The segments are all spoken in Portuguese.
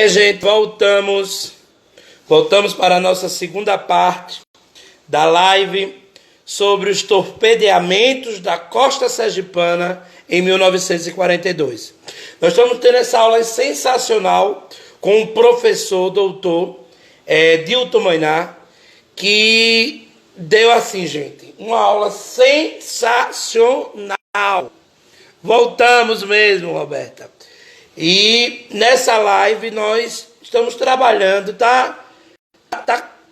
Gente, voltamos para a nossa segunda parte da live sobre os torpedeamentos da costa sergipana em 1942. Nós estamos tendo essa aula sensacional com o professor doutor Dilton Moiná, que deu assim, gente, uma aula sensacional. Voltamos mesmo, Roberta. E nessa live nós estamos trabalhando, tá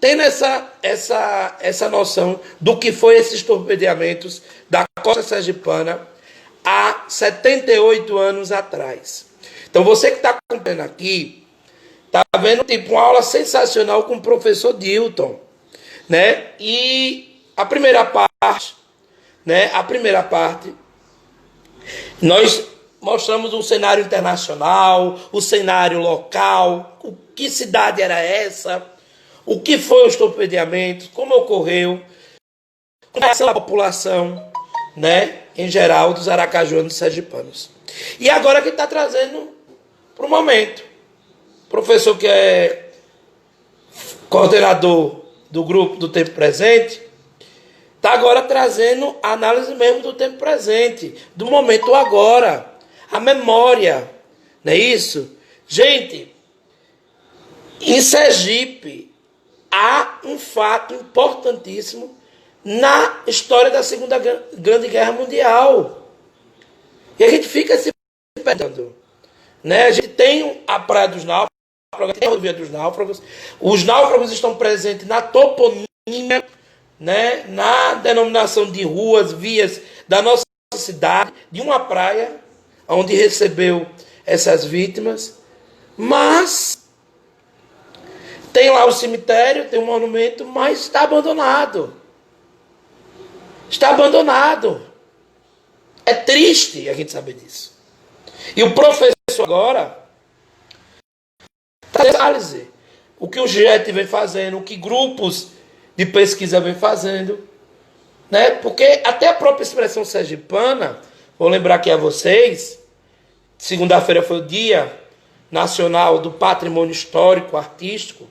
tendo essa noção do que foi esses torpedeamentos da costa sergipana há 78 anos atrás. Então você que está acompanhando aqui, está vendo tipo uma aula sensacional com o professor Dilton, né? E a primeira parte, nós mostramos um cenário internacional, o cenário local, que cidade era essa, o que foi os torpedeamentos, como ocorreu, com a população, né, em geral, dos aracajuanos sergipanos. E agora que está trazendo para o momento. O professor que é coordenador do grupo do tempo presente, está agora trazendo a análise mesmo do tempo presente, do momento agora. A memória, não é isso? Gente, em Sergipe há um fato importantíssimo na história da Segunda Grande Guerra Mundial. E a gente fica se perguntando, né? A gente tem a Praia dos Náufragos, tem a Rodovia dos Náufragos. Os náufragos estão presentes na toponímia, né? Na denominação de ruas, vias da nossa cidade, de uma praia onde recebeu essas vítimas, mas tem lá o cemitério, tem um monumento, mas está abandonado. Está abandonado. É triste a gente saber disso. E o professor agora está análise. O que o GET vem fazendo, o que grupos de pesquisa vem fazendo, né? Porque até a própria expressão sergipana, vou lembrar aqui a vocês, segunda-feira foi o Dia Nacional do Patrimônio Histórico Artístico,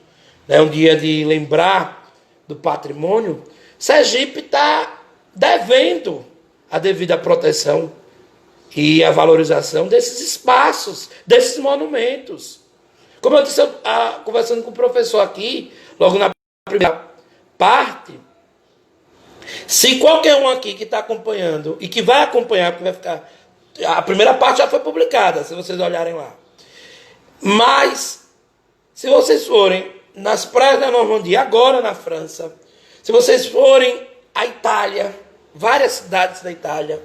né, um dia de lembrar do patrimônio. Sergipe está devendo a devida proteção e a valorização desses espaços, desses monumentos. Como eu disse, conversando com o professor aqui, logo na primeira parte, se qualquer um aqui que está acompanhando e que vai acompanhar, porque vai ficar... A primeira parte já foi publicada, se vocês olharem lá. Mas, se vocês forem nas praias da Normandia, agora na França, se vocês forem à Itália, várias cidades da Itália,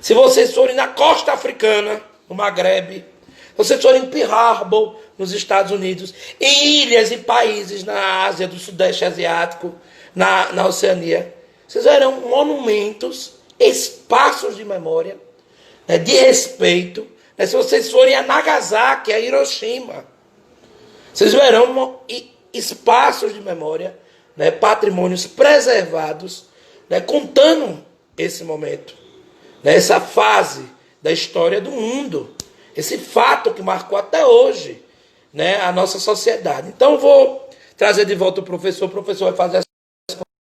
se vocês forem na costa africana, no Maghreb, se vocês forem em Pearl Harbor, nos Estados Unidos, em ilhas e países na Ásia, do Sudeste Asiático, na Oceania, vocês verão monumentos, espaços de memória, de respeito. Se vocês forem a Nagasaki, a Hiroshima, vocês verão espaços de memória, patrimônios preservados, contando esse momento, essa fase da história do mundo, esse fato que marcou até hoje, a nossa sociedade. Então eu vou trazer de volta o professor vai fazer as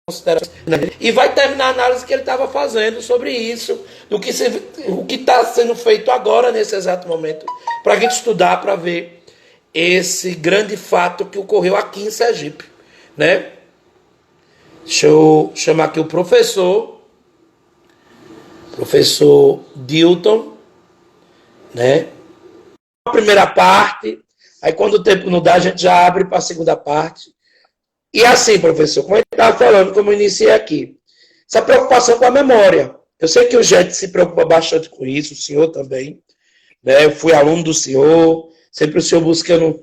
considerações, e vai terminar a análise que ele estava fazendo sobre isso, o que está sendo feito agora, nesse exato momento, para a gente estudar, para ver esse grande fato que ocorreu aqui em Sergipe, né? Deixa eu chamar aqui o professor Dilton, né? A primeira parte, aí quando o tempo não dá, a gente já abre para a segunda parte. E assim, professor, como eu estava falando, como eu iniciei aqui, essa preocupação com a memória. Eu sei que o GET se preocupa bastante com isso, o senhor também, né? Eu fui aluno do senhor, sempre o senhor buscando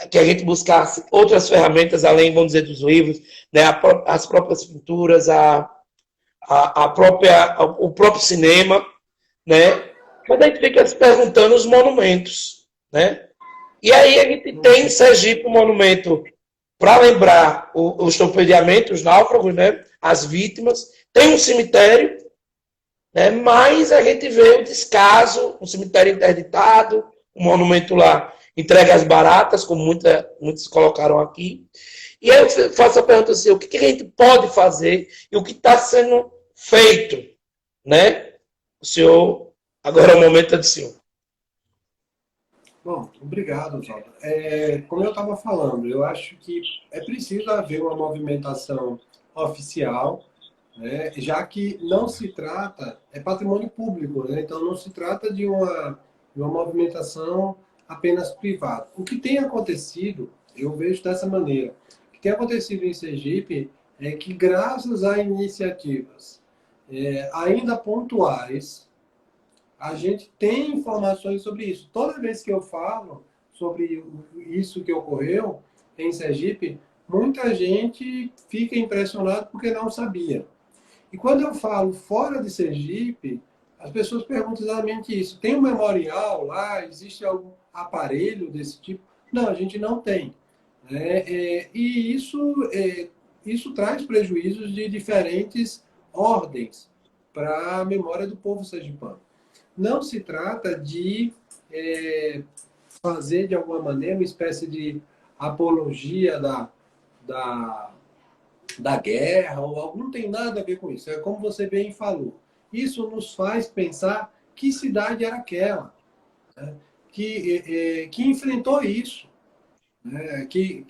que a gente buscasse outras ferramentas, além, vamos dizer, dos livros, né? As próprias pinturas, o próprio cinema, né? Mas a gente fica se perguntando os monumentos, né? E aí a gente tem em Sergipe um monumento para lembrar os torpedeamentos, os náufragos, né? As vítimas. Tem um cemitério, né? Mas a gente vê o descaso, um cemitério interditado, um monumento lá entregas baratas, como muitos colocaram aqui. E aí eu faço a pergunta assim, o que a gente pode fazer e o que está sendo feito, né? O senhor, agora é o momento do senhor. Bom, obrigado, Oswaldo. Como eu estava falando, eu acho que é preciso haver uma movimentação oficial, né, já que não se trata, é patrimônio público, né, então não se trata de uma movimentação apenas privada. O que tem acontecido, eu vejo dessa maneira, o que tem acontecido em Sergipe é que, graças a iniciativas ainda pontuais, a gente tem informações sobre isso. Toda vez que eu falo sobre isso que ocorreu em Sergipe, muita gente fica impressionada porque não sabia. E quando eu falo fora de Sergipe, as pessoas perguntam exatamente isso. Tem um memorial lá? Existe algum aparelho desse tipo? Não, a gente não tem. E isso traz prejuízos de diferentes ordens para a memória do povo sergipano. Não se trata de fazer, de alguma maneira, uma espécie de apologia da, da guerra, ou algo, não tem nada a ver com isso. É como você bem falou. Isso nos faz pensar que cidade era aquela, né? que enfrentou isso, né? Que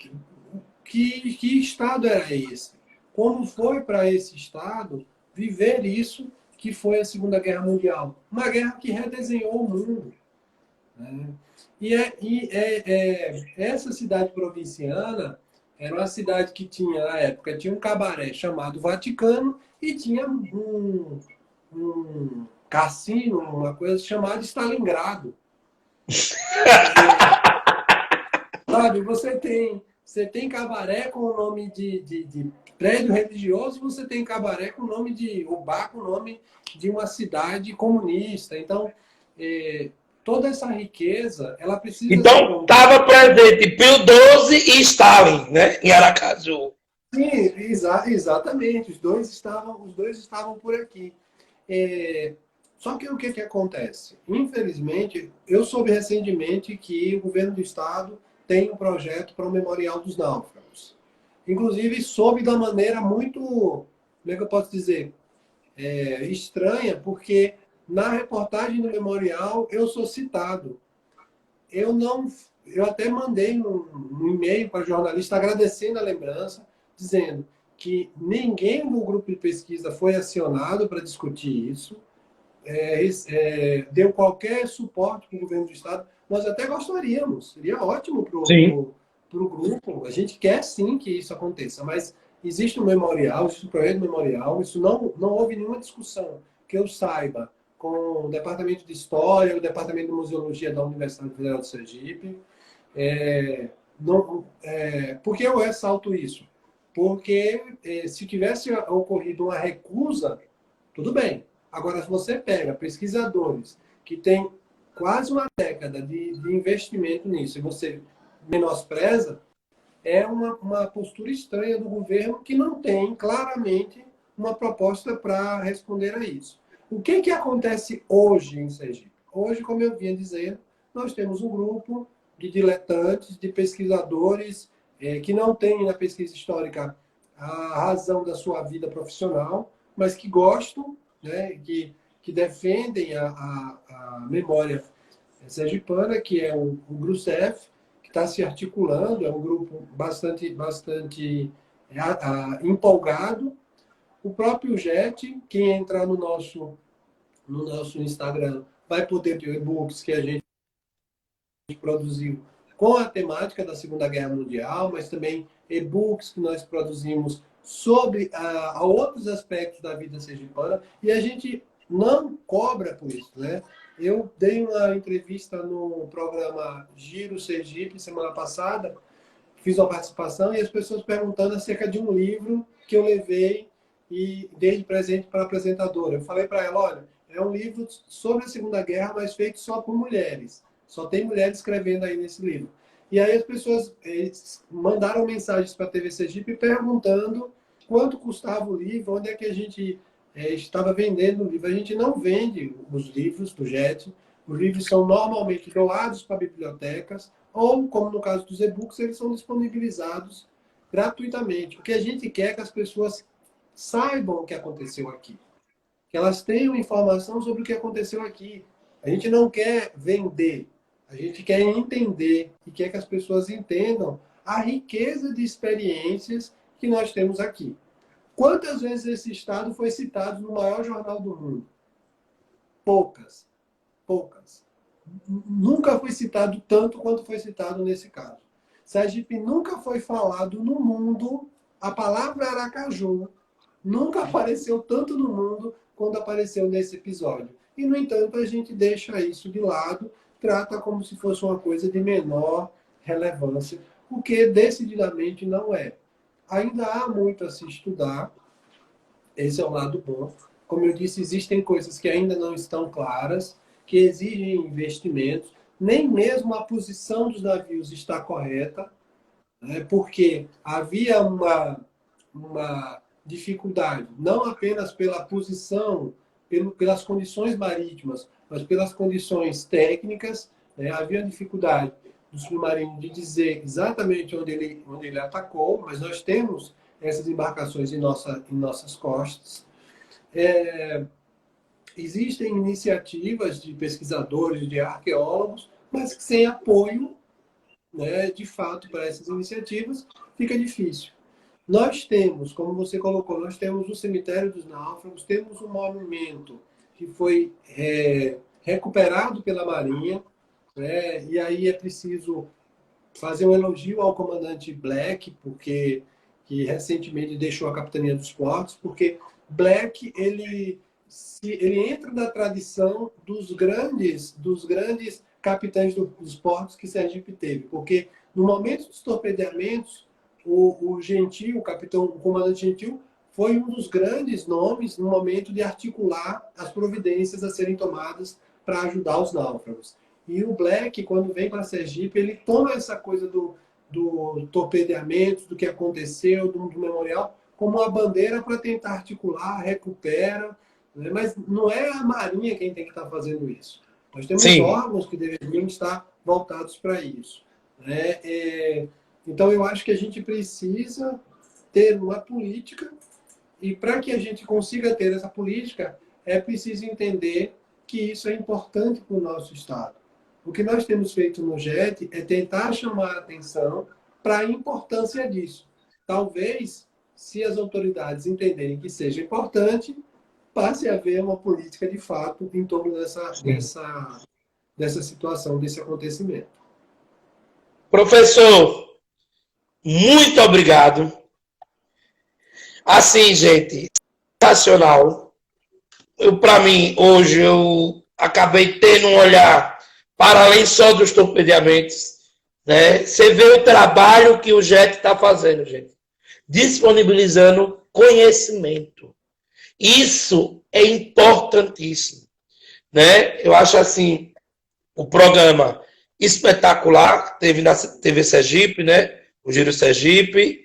estado era esse? Como foi para esse estado viver isso que foi a Segunda Guerra Mundial? Uma guerra que redesenhou o mundo. Né? Essa cidade provinciana era uma cidade que tinha, na época, tinha um cabaré chamado Vaticano e tinha um cassino, uma coisa chamada Stalingrado. Sabe, você tem cabaré com o nome de prédio religioso, você tem cabaré com o nome o bar com o nome de uma cidade comunista. Então, toda essa riqueza, ela precisa ser Então, estava presente Pio XII e Stalin, né? Em Aracaju. sim, exatamente. Os dois estavam por aqui. É, Só que o que acontece? Infelizmente, eu soube recentemente que o governo do estado tem um projeto para o Memorial dos Náufragos. Inclusive, soube da maneira muito, como é que eu posso dizer, estranha, porque na reportagem do memorial eu sou citado. Eu não, eu até mandei um e-mail para o jornalista agradecendo a lembrança, dizendo que ninguém do grupo de pesquisa foi acionado para discutir isso, deu qualquer suporte para o governo do Estado. Nós até gostaríamos, seria ótimo para Sim. o grupo. A gente quer sim que isso aconteça, mas existe um memorial, existe um projeto memorial, isso não houve nenhuma discussão que eu saiba com o Departamento de História, o Departamento de Museologia da Universidade Federal de Sergipe. Por que eu ressalto isso? Porque se tivesse ocorrido uma recusa, tudo bem. Agora, se você pega pesquisadores que têm quase uma década de investimento nisso e você menospreza, é uma postura estranha do governo que não tem claramente uma proposta para responder a isso. O que acontece hoje em Sergipe? Hoje, como eu vinha dizendo, nós temos um grupo de diletantes, de pesquisadores que não têm na pesquisa histórica a razão da sua vida profissional, mas que gostam, né, que defendem a memória sergipana, que é o GRUSEF, que está se articulando, é um grupo bastante empolgado. O próprio JET, quem entrar no nosso Instagram, vai poder ter e-books que a gente produziu com a temática da Segunda Guerra Mundial, mas também e-books que nós produzimos sobre outros aspectos da vida sergipana, e a gente não cobra por isso, né? Eu dei uma entrevista no programa Giro Sergipe semana passada, fiz uma participação e as pessoas perguntando acerca de um livro que eu levei e dei de presente para a apresentadora. Eu falei para ela, olha, é um livro sobre a Segunda Guerra, mas feito só por mulheres. Só tem mulheres escrevendo aí nesse livro. E aí as pessoas mandaram mensagens para a TV Sergipe perguntando quanto custava o livro, onde é que a gente estava vendendo o livro. A gente não vende os livros do JET. Os livros são normalmente doados para bibliotecas ou, como no caso dos e-books, eles são disponibilizados gratuitamente. O que a gente quer é que as pessoas saibam o que aconteceu aqui, que elas tenham informação sobre o que aconteceu aqui. A gente não quer vender, a gente quer entender e quer que as pessoas entendam a riqueza de experiências que nós temos aqui. Quantas vezes esse estado foi citado no maior jornal do mundo? Poucas. Poucas. Nunca foi citado tanto quanto foi citado nesse caso. Sergipe nunca foi falado no mundo, a palavra Aracaju nunca apareceu tanto no mundo quando apareceu nesse episódio. E, no entanto, a gente deixa isso de lado, trata como se fosse uma coisa de menor relevância, o que decididamente não é. Ainda há muito a se estudar, esse é o lado bom. Como eu disse, existem coisas que ainda não estão claras, que exigem investimentos. Nem mesmo a posição dos navios está correta, né, porque havia uma dificuldade, não apenas pela posição, pelas condições marítimas, mas pelas condições técnicas. Né, havia dificuldade do submarino de dizer exatamente onde ele atacou, mas nós temos essas embarcações em nossas costas. Existem iniciativas de pesquisadores, de arqueólogos, mas que sem apoio, né, de fato, para essas iniciativas, fica difícil. Nós temos, como você colocou, nós temos o Cemitério dos Náufragos, temos um monumento que foi recuperado pela Marinha, né, e aí é preciso fazer um elogio ao comandante Black, que recentemente deixou a capitania dos portos, porque Black ele entra na tradição dos grandes capitães dos portos que Sergipe teve, porque no momento dos torpedeamentos, o Gentil, o comandante Gentil, foi um dos grandes nomes no momento de articular as providências a serem tomadas para ajudar os náufragos. E o Black, quando vem para Sergipe, ele toma essa coisa do torpedeamento, do que aconteceu, do memorial, como uma bandeira para tentar articular, recupera, né? Mas não é a Marinha quem tem que estar fazendo isso. Nós temos Sim. órgãos que deveriam estar voltados para isso. Né? Então, eu acho que a gente precisa ter uma política, e para que a gente consiga ter essa política, é preciso entender que isso é importante para o nosso Estado. O que nós temos feito no JET é tentar chamar a atenção para a importância disso. Talvez, se as autoridades entenderem que seja importante, passe a haver uma política de fato em torno dessa situação, desse acontecimento. Professor, muito obrigado. Assim, gente, sensacional. Para mim, hoje, eu acabei tendo um olhar para além só dos torpedeamentos. Né? Você vê o trabalho que o JET está fazendo, gente. Disponibilizando conhecimento. Isso é importantíssimo. Né? Eu acho assim, o programa espetacular que teve na TV Sergipe, né? O Giro Sergipe.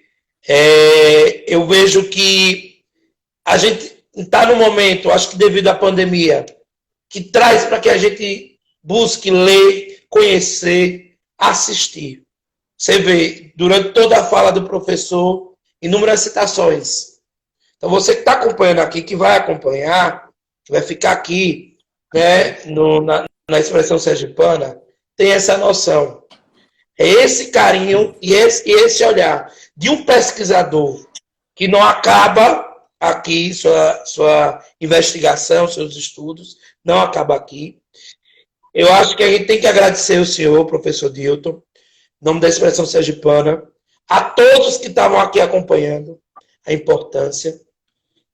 Eu vejo que a gente está no momento, acho que devido à pandemia, que traz para que a gente busque ler, conhecer, assistir. Você vê, durante toda a fala do professor, inúmeras citações. Então, você que está acompanhando aqui, que vai acompanhar, que vai ficar aqui, né, na expressão sergipana, tem essa noção. É esse carinho e esse olhar de um pesquisador que não acaba aqui sua investigação, seus estudos, não acaba aqui. Eu acho que a gente tem que agradecer o senhor, professor Dilton, em nome da expressão sergipana, a todos que estavam aqui acompanhando a importância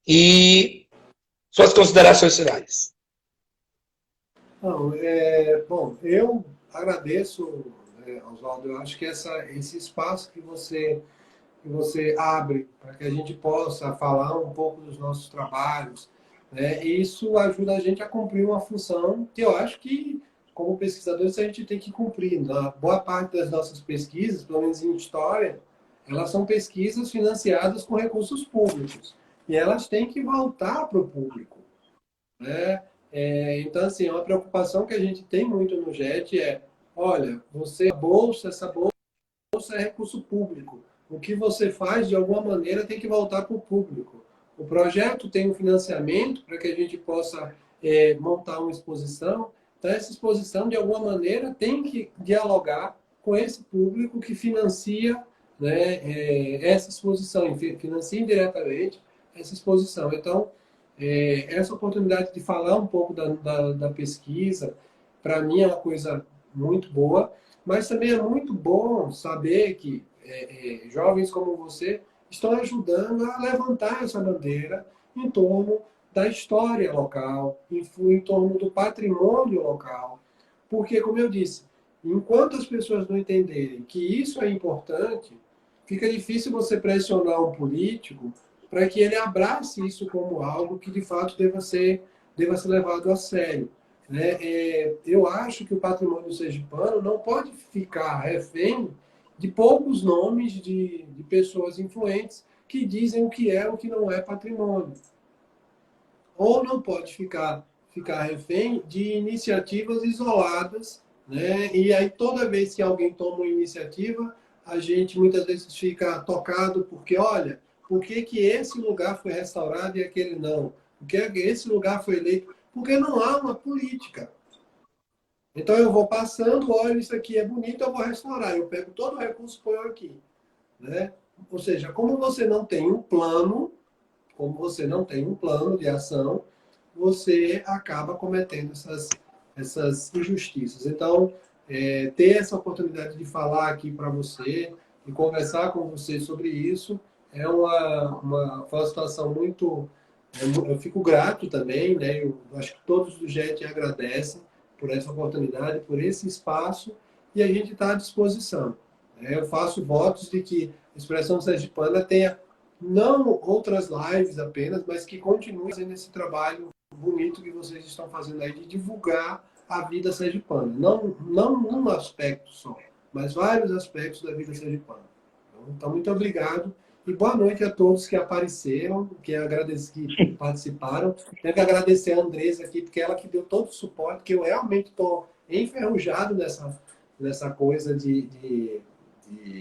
e suas considerações finais. Não, bom, eu agradeço, Oswaldo, eu acho que esse espaço que você abre para que a gente possa falar um pouco dos nossos trabalhos, né? Isso ajuda a gente a cumprir uma função que eu acho que, como pesquisadores, a gente tem que cumprir. Na boa parte das nossas pesquisas, pelo menos em história, elas são pesquisas financiadas com recursos públicos. E elas têm que voltar para o público. Né? Então, assim, uma preocupação que a gente tem muito no JET é olha, essa bolsa é recurso público. O que você faz, de alguma maneira, tem que voltar para o público. O projeto tem um financiamento para que a gente possa montar uma exposição. Então, essa exposição, de alguma maneira, tem que dialogar com esse público que financia, né, essa exposição, financia indiretamente essa exposição. Então, essa oportunidade de falar um pouco da pesquisa, para mim é uma coisa muito boa, mas também é muito bom saber que jovens como você estão ajudando a levantar essa bandeira em torno da história local, em torno do patrimônio local. Porque, como eu disse, enquanto as pessoas não entenderem que isso é importante, fica difícil você pressionar um político para que ele abrace isso como algo que, de fato, deva ser levado a sério. Né? Eu acho que o patrimônio sergipano não pode ficar refém de poucos nomes de pessoas influentes que dizem o que é o que não é patrimônio. Ou não pode ficar refém de iniciativas isoladas, né? E aí toda vez que alguém toma uma iniciativa, a gente muitas vezes fica tocado porque, olha, por que esse lugar foi restaurado e aquele não? Por que esse lugar foi eleito? Porque não há uma política. Então eu vou passando, olha, isso aqui é bonito, eu vou restaurar. Eu pego todo o recurso e ponho aqui. Né? Ou seja, como você não tem um plano de ação, você acaba cometendo essas injustiças. Então, ter essa oportunidade de falar aqui para você e conversar com você sobre isso foi uma situação muito... Eu fico grato também, né? Eu acho que todos do JET agradecem por essa oportunidade, por esse espaço, e a gente está à disposição. Eu faço votos de que a Expressão Sergipana tenha não outras lives apenas, mas que continue fazendo esse trabalho bonito que vocês estão fazendo aí de divulgar a vida sergipana. Não num aspecto só, mas vários aspectos da vida sergipana. Então, muito obrigado e boa noite a todos que apareceram, que participaram. Tenho que agradecer a Andresa aqui, porque ela que deu todo o suporte, que eu realmente estou enferrujado nessa coisa de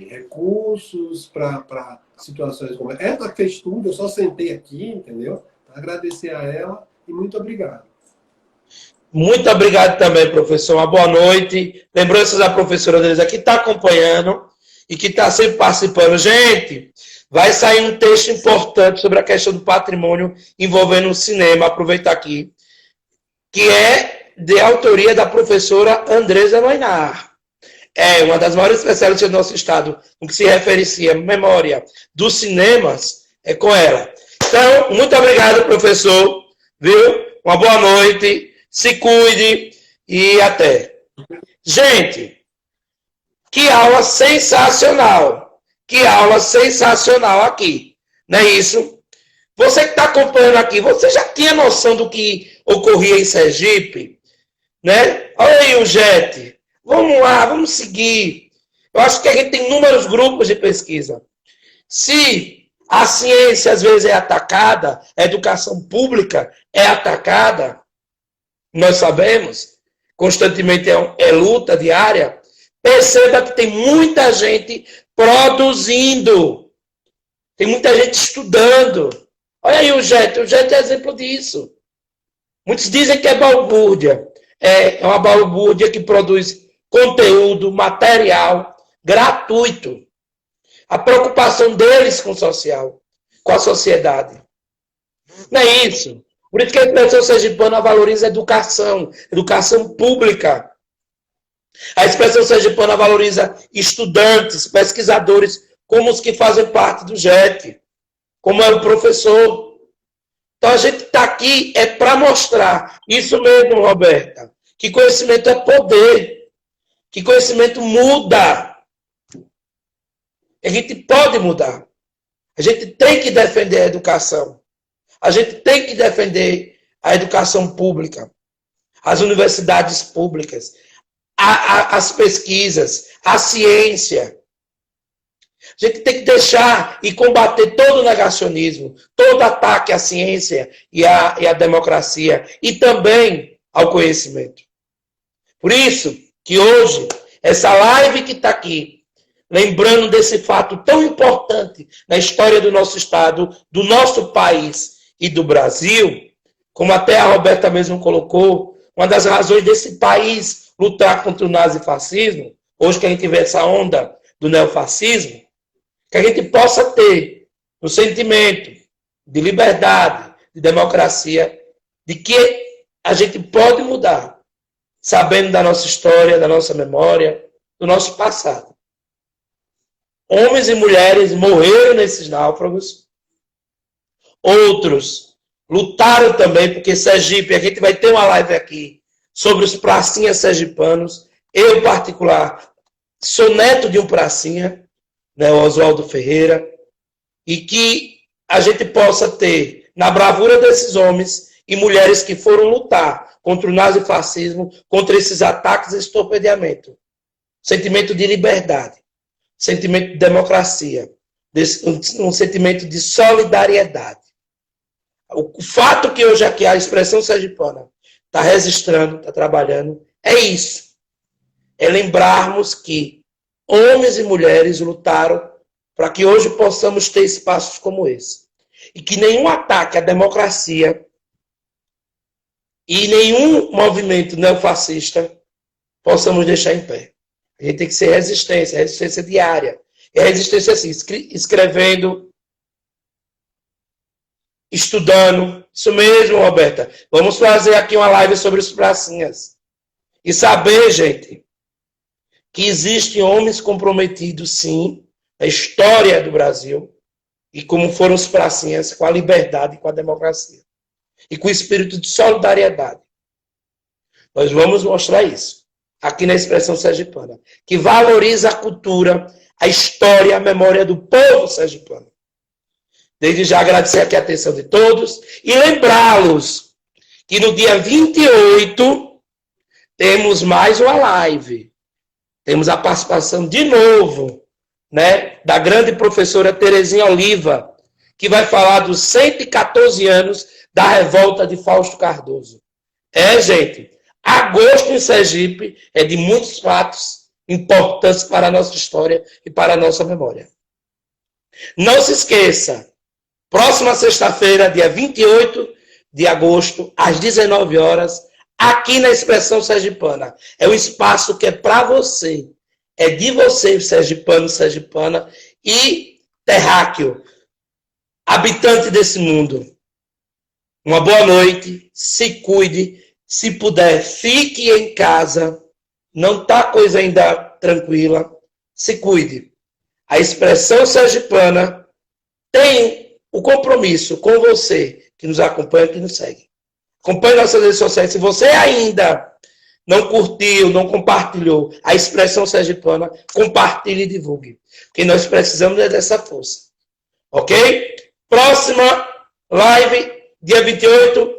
recursos para situações como essa. Ela fez tudo, eu só sentei aqui, entendeu? Agradecer a ela e muito obrigado. Muito obrigado também, professor. Uma boa noite. Lembranças da professora Andresa que está acompanhando e que está sempre participando. Gente, vai sair um texto importante sobre a questão do patrimônio envolvendo o cinema, aproveitar aqui, que é de autoria da professora Andresa Wainar. É uma das maiores especialistas do nosso estado, no que se referencia à memória dos cinemas, é com ela. Então, muito obrigado, professor, viu? Uma boa noite, se cuide e até. Gente, que aula sensacional! Que aula sensacional aqui, não é isso? Você que está acompanhando aqui, você já tinha noção do que ocorria em Sergipe? Né? Olha aí o JET. Vamos lá, vamos seguir. Eu acho que a gente tem inúmeros grupos de pesquisa. Se a ciência às vezes é atacada, a educação pública é atacada, nós sabemos, constantemente é luta diária, perceba que tem muita gente produzindo, tem muita gente estudando. Olha aí o JET é exemplo disso. Muitos dizem que é balbúrdia. É uma balbúrdia que produz conteúdo, material, gratuito. A preocupação deles com o social, com a sociedade. Não é isso. Por isso que a Expressão Sergipana valoriza a educação pública. A Expressão Sergipana valoriza estudantes, pesquisadores, como os que fazem parte do JET, como é o professor. Então a gente está aqui para mostrar isso mesmo, Roberta, que conhecimento é poder. Que conhecimento muda. A gente pode mudar. A gente tem que defender a educação. A gente tem que defender a educação pública, as universidades públicas, as pesquisas, a ciência. A gente tem que deixar e combater todo o negacionismo, todo ataque à ciência e à democracia e também ao conhecimento. Por isso que hoje Essa live que está aqui, lembrando desse fato tão importante na história do nosso Estado, do nosso país e do Brasil, como até a Roberta mesmo colocou, uma das razões desse país lutar contra o nazifascismo, hoje que a gente vê essa onda do neofascismo, que a gente possa ter o sentimento de liberdade, de democracia, de que a gente pode mudar, sabendo da nossa história, da nossa memória, do nosso passado. Homens e mulheres morreram nesses náufragos, outros lutaram também, porque Sergipe, a gente vai ter uma live aqui sobre os pracinhas sergipanos. Eu, em particular, sou neto de um pracinha, né, o Oswaldo Ferreira, e que a gente possa ter, na bravura desses homens e mulheres que foram lutar contra o nazifascismo, contra esses ataques e esse torpedeamento, sentimento de liberdade, sentimento de democracia, um sentimento de solidariedade. O fato que hoje aqui a expressão sergipana está registrando, está trabalhando, é isso. É lembrarmos que homens e mulheres lutaram para que hoje possamos ter espaços como esse. E que nenhum ataque à democracia e nenhum movimento neofascista possamos deixar em pé. A gente tem que ser resistência diária. É resistência assim, escrevendo, estudando. Isso mesmo, Roberta. Vamos fazer aqui uma live sobre os pracinhas. E saber, gente, que existem homens comprometidos, sim, na história do Brasil, e como foram os pracinhas, com a liberdade e com a democracia. E com o espírito de solidariedade. Nós vamos mostrar isso aqui na expressão sergipana, que valoriza a cultura, a história, a memória do povo sergipano. Desde já agradecer aqui a atenção de todos e lembrá-los que no dia 28 temos mais uma live. Temos a participação de novo, né, da grande professora Terezinha Oliva, que vai falar dos 114 anos da revolta de Fausto Cardoso. Gente, agosto em Sergipe é de muitos fatos importantes para a nossa história e para a nossa memória. Não se esqueça, próxima sexta-feira, dia 28 de agosto, às 19 horas, aqui na Expressão Sergipana. É um espaço que é para você, é de você, sergipano, sergipana e terráqueo, habitante desse mundo. Uma boa noite, se cuide, se puder, fique em casa, não está coisa ainda tranquila, se cuide. A Expressão Sergipana tem o compromisso com você, que nos acompanha, que nos segue. Acompanhe nossas redes sociais. Se você ainda não curtiu, não compartilhou a Expressão Sergipana, compartilhe e divulgue. Porque nós precisamos dessa força. Ok? Próxima live, dia 28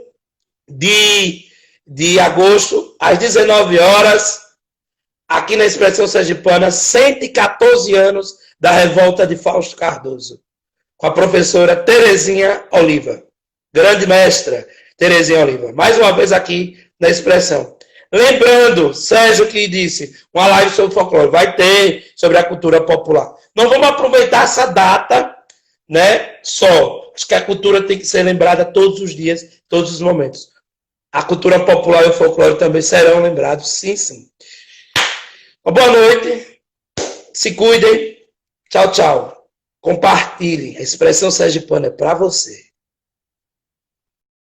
de agosto, às 19 horas, aqui na Expressão Sergipana, 114 anos da revolta de Fausto Cardoso, com a professora Terezinha Oliva, grande mestra Terezinha Oliva, mais uma vez aqui na Expressão. Lembrando, Sérgio que disse, uma live sobre folclore, vai ter sobre a cultura popular. Não vamos aproveitar essa data, né, só. Acho que a cultura tem que ser lembrada todos os dias, todos os momentos. A cultura popular e o folclore também serão lembrados, sim, sim. Uma boa noite, se cuidem, tchau, tchau. Compartilhem, a Expressão Sergipana é para você.